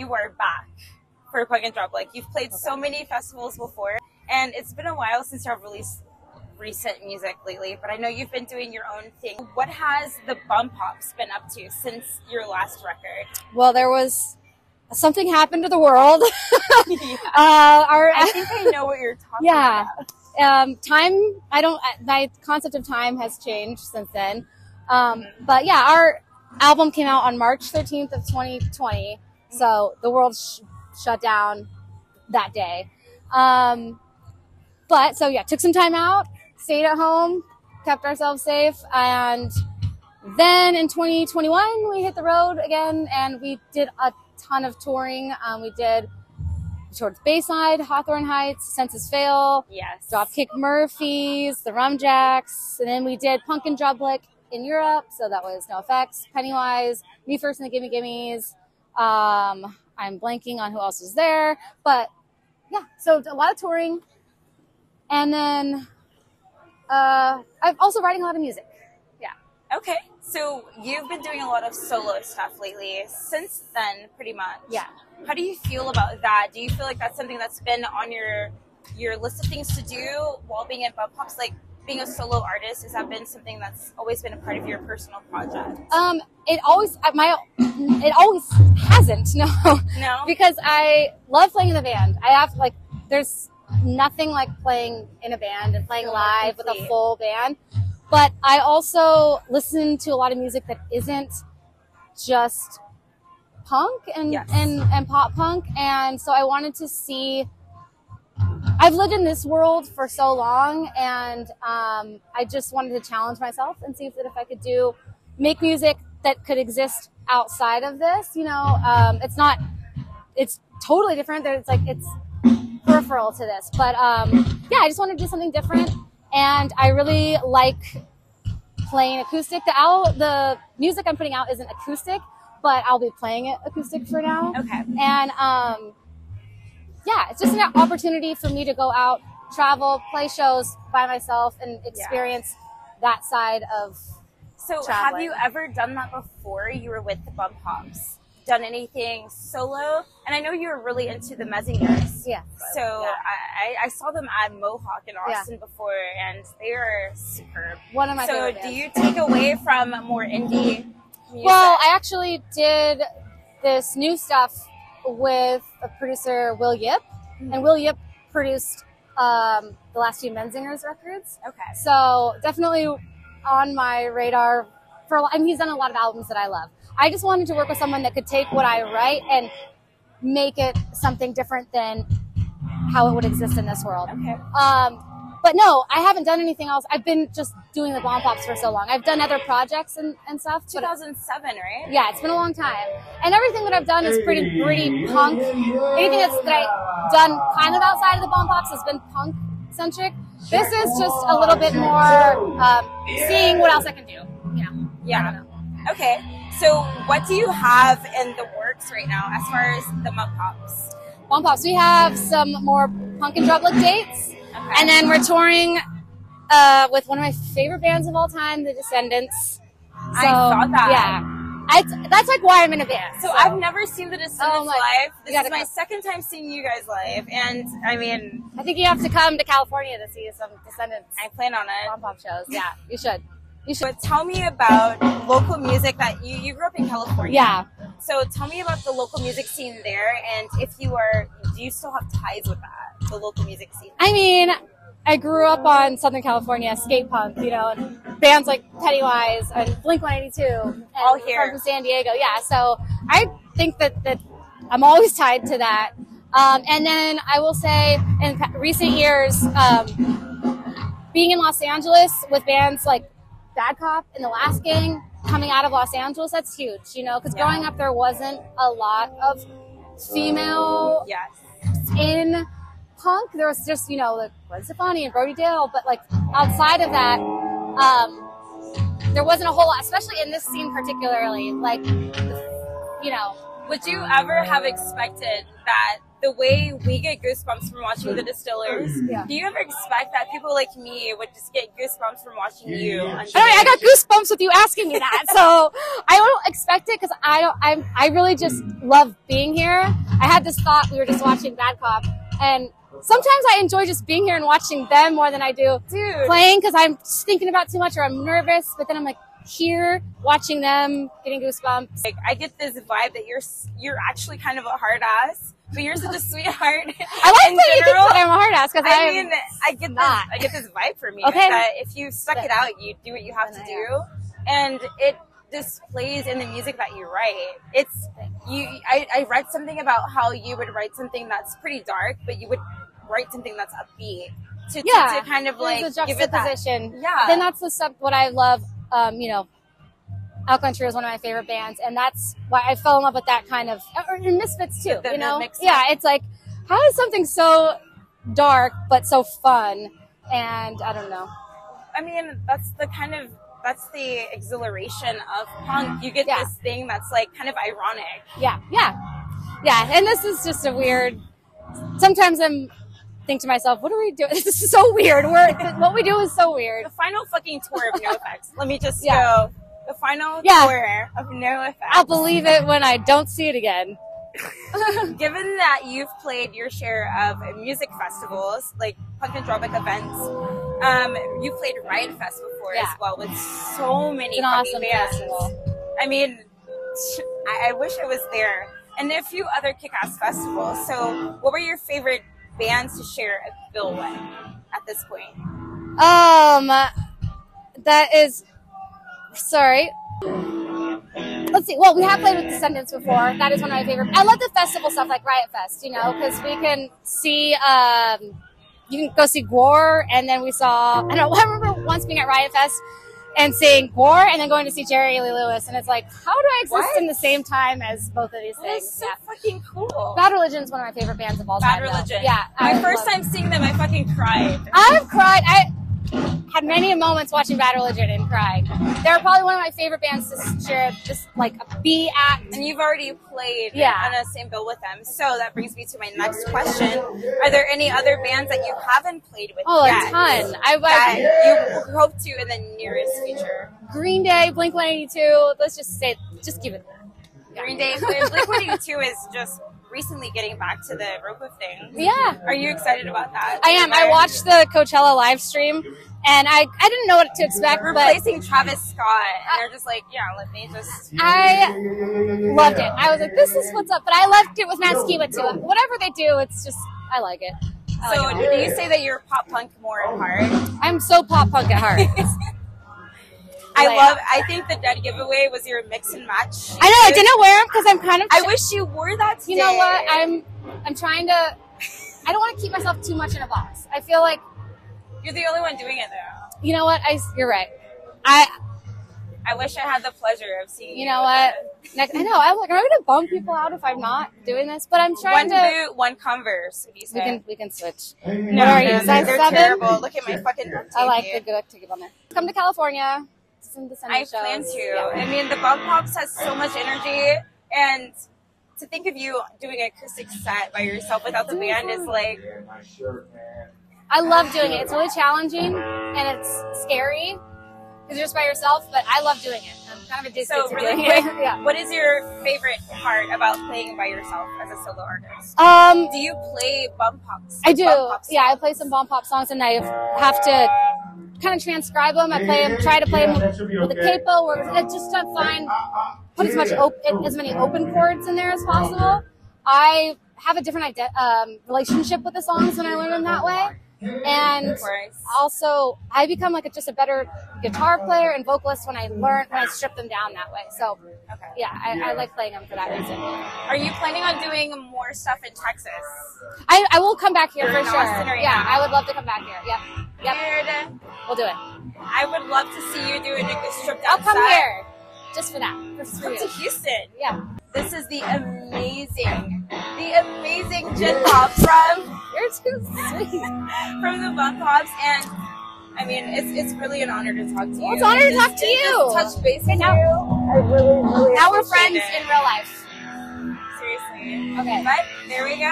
you are back for Punk and Drublic. You've played so many festivals before, and it's been a while since you've released recent music lately, but I know you've been doing your own thing. What has the Bombpops been up to since your last record? Well, there was something happened to the world. Yeah. I think I know what you're talking about. My concept of time has changed since then. But yeah, our album came out on March 13th of 2020. So the world shut down that day. But so yeah, took some time out, stayed at home, kept ourselves safe. And then in 2021, we hit the road again and we did a ton of touring. We toured Bayside, Hawthorne Heights, Census Fail, yes, Dropkick Murphys, the Rum Jacks, and then we did Punk and Drublic in Europe. So that was NoFX, Pennywise, Me First and the Gimme Gimmes. I'm blanking on who else was there, but yeah, so a lot of touring. And then I'm also writing a lot of music. Yeah. Okay. So you've been doing a lot of solo stuff lately. Since then, pretty much. Yeah. How do you feel about that? Do you feel like that's something that's been on your list of things to do while being in Bombpops? Like being a solo artist, has that been something that's always been a part of your personal project? It always hasn't. No. Because I love playing in the band. There's nothing like playing in a band and playing live with a full band. But I also listen to a lot of music that isn't just punk and pop punk. And so I wanted to see, I've lived in this world for so long, and I just wanted to challenge myself and see if I could make music that could exist outside of this. It's totally different. It's peripheral to this. But yeah, I just wanted to do something different. And I really like playing acoustic. The music I'm putting out isn't acoustic, but I'll be playing it acoustic for now. Okay. And yeah, it's just an opportunity for me to go out, travel, play shows by myself, and experience that side of traveling. Have you ever done that before you were with the Bombpops? Done anything solo? And I know you were really into the Messingers. Yeah. So yeah. I saw them at Mohawk in Austin before, and they are superb. One of my favorite bands. So do you take away from more indie music? Well, I actually did this new stuff with a producer, Will Yip. Mm-hmm. And Will Yip produced the last few Menzingers records. Okay. So definitely on my radar. And he's done a lot of albums that I love. I just wanted to work with someone that could take what I write and make it something different than how it would exist in this world. Okay. But no, I haven't done anything else. I've been just doing the Bombpops for so long. I've done other projects and stuff. 2007, right? Yeah, it's been a long time. And everything that I've done is pretty punk. Anything that I've done kind of outside of the Bombpops has been punk-centric. This is just a little bit more seeing what else I can do. Yeah. Okay. So what do you have in the works right now as far as the Bombpops? Bombpops, we have some more Punk and Drublic dates. Okay. And then we're touring with one of my favorite bands of all time, The Descendants. I saw that. Yeah. That's like why I'm in a band. So I've never seen The Descendants live. This is my second time seeing you guys live. And I mean, I think you have to come to California to see some Descendants. I plan on it. Bombpop shows. Yeah, you should. But tell me about local music that you grew up in California. Yeah. So tell me about the local music scene there, and do you still have ties with that, the local music scene? I mean, I grew up on Southern California, skate punk, and bands like Pennywise and Blink-182. All here. From San Diego, yeah. So I think that I'm always tied to that. And then I will say in recent years, being in Los Angeles with bands like Bad Cop and The Last Gang coming out of Los Angeles, that's huge, because growing up there wasn't a lot of female in punk. There was just, like Gwen Stefani and Brody Dale, but like outside of that, there wasn't a whole lot, especially in this scene particularly. Like, Would you ever have expected that the way we get goosebumps from watching The Distillers, do you ever expect that people like me would just get goosebumps from watching you? I got goosebumps with you asking me that, so I don't expect it because I really just love being here. I had this thought, we were just watching Bad Cop, and sometimes I enjoy just being here and watching them more than I do playing because I'm just thinking about too much or I'm nervous, but then I'm like, here watching them getting goosebumps. Like, I get this vibe that you're actually kind of a hard ass, but you're such a sweetheart. I like that you think that I'm a hard ass because I get this vibe from you that if you suck it out, you do what you have to do, and it displays in the music that you write. I read something about how you would write something that's pretty dark, but you would write something that's upbeat to kind of like give it that. Then that's the stuff what I love. You know, Alkaline Trio is one of my favorite bands, and that's why I fell in love with that kind of, or Misfits too, you know? It's like, how is something so dark but so fun? And I don't know. I mean, that's the exhilaration of punk. You get this thing that's like kind of ironic. Yeah. And this is just a weird, sometimes think to myself, what are we doing? This is so weird. What we do is so weird. The final fucking tour of NoFX. Let me just go. The final tour of NoFX. I'll believe it when I don't see it again. Given that you've played your share of music festivals, like punk and Drublic events, you've played Riot Fest before as well with so many fucking bands. Festival. I mean, I wish I was there. And a few other kick-ass festivals. So what were your favorite bands to share a bill with at this point? That is, sorry. Let's see. Well, we have played with Descendants before. That is one of my favorite. I love the festival stuff like Riot Fest, you know, because we can see, you can go see Gore, and then we saw, I remember once being at Riot Fest and seeing Gore and then going to see Jerry Lee Lewis, and it's like, how do I exist in the same time as both of these things? That's so fucking cool. Bad Religion is one of my favorite bands of all time. Bad Religion. Though. Yeah. My first time seeing them, I fucking cried. I've cried. I had many moments watching Bad Religion and crying. They're probably one of my favorite bands to share just like a B act. And you've already played on the same bill with them. So that brings me to my next question. Are there any other bands that you haven't played with yet? A ton. That you hope to in the nearest future? Green Day, Blink-182. Let's just give it. Green Day. Blink-182 is just recently getting back to the rope of things. Yeah. Are you excited about that? I am. I watched the Coachella live stream, and I didn't know what to expect. Replacing Travis Scott, and they're just like, let me just... I loved it. I was like, this is what's up. But I loved it with Matt Skiba, too. Whatever they do, it's just, I like it. So do you say that you're pop punk more at heart? I'm so pop punk at heart. I think the Dead giveaway was your mix and match. I know, I didn't wear them because I'm kind of... I wish you wore that today. You know what? I'm trying to... I don't want to keep myself too much in a box. I feel like... You're the only one doing it, though. You know what? You're right. I wish I had the pleasure of seeing you. You know what? I know. I'm like, am I going to bum people out if I'm not doing this? But I'm trying to... One boot, one Converse, what do you say? We can switch. No, are you? Size they're 7? Terrible. Look at my fucking tape. I like the good to give on there. Come to California. I plan to. Yeah. I mean, the Bombpops has so much energy, and to think of you doing an acoustic set by yourself without the band is like... I love doing it. It's really challenging, and it's scary because you're just by yourself, but I love doing it. I'm kind of addicted to doing it. What is your favorite part about playing by yourself as a solo artist? Do you play Bombpops? I do. I play some Bombpop songs, and I have to kind of transcribe them. I play them, try to play them with a capo, or just to put as many open chords in there as possible. I have a different relationship with the songs when I learn them that way. And also, I become just a better guitar player and vocalist when I strip them down that way. So, I like playing them for that reason. Are you planning on doing more stuff in Texas? I will come back here for sure. Yeah, I would love to come back here. Yep. We'll do it. I would love to see you do a stripped down I'll come here just for that. Come to Houston. Yeah. This is the amazing Jen Pop from... You're too sweet. From the Bombpops, and I mean, it's really an honor to talk to you. Well, it's an honor to talk to you. Touch base with you. Now we're friends in real life. seriously. Okay. But there we go.